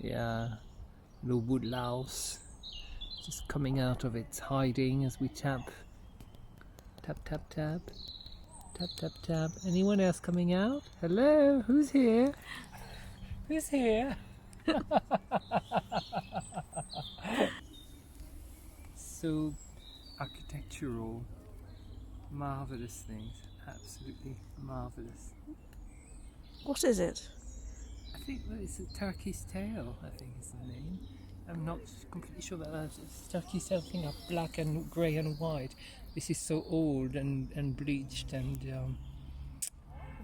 Yeah, little wood louse just coming out of its hiding as we tap. Tap, tap, tap. Tap, tap, tap. Anyone else coming out? Hello? Who's here? Who's here? So architectural, marvelous things. Absolutely marvelous. What is it? I think that it's a turkey's tail, I think is the name. I'm not completely sure about that. It's turkey's tail, I think, are black and grey and white. This is so old and bleached and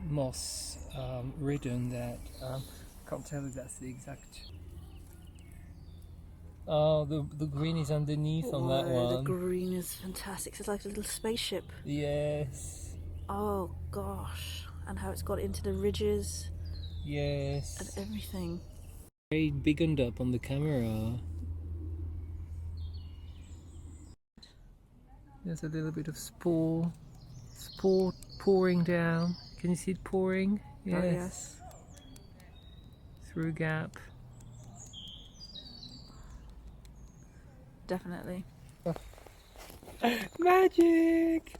moss ridden that I can't tell if that's the exact. Oh, the green is underneath on that one. The green is fantastic. It's like a little spaceship. Yes. Oh gosh. And how it's got into the ridges Yes. and everything. Very biggened up on the camera. There's a little bit of spore pouring down. Can you see it pouring? Yes. Oh yes. Through a gap. Definitely. Magic!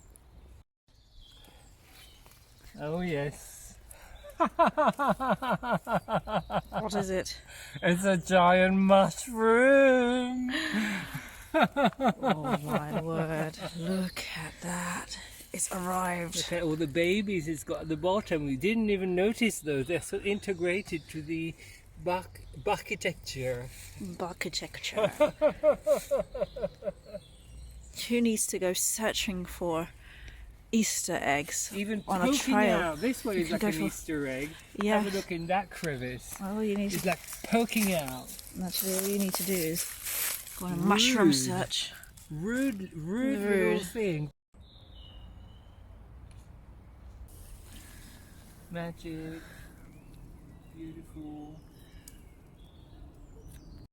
Oh yes. What is it? It's a giant mushroom! Oh my word. Look at that. It's arrived. Look at all the babies it's got at the bottom. We didn't even notice those. They're so integrated to the architecture. Architecture. Who needs to go searching for Easter eggs Even on a poking trail? out. This one is can like go an for- Easter egg. Yeah. Have a look in that crevice. All you need It's to like poking out. Naturally, all you need to do is go on a mushroom Rude. search. Rude Rude. little thing. Magic. Beautiful.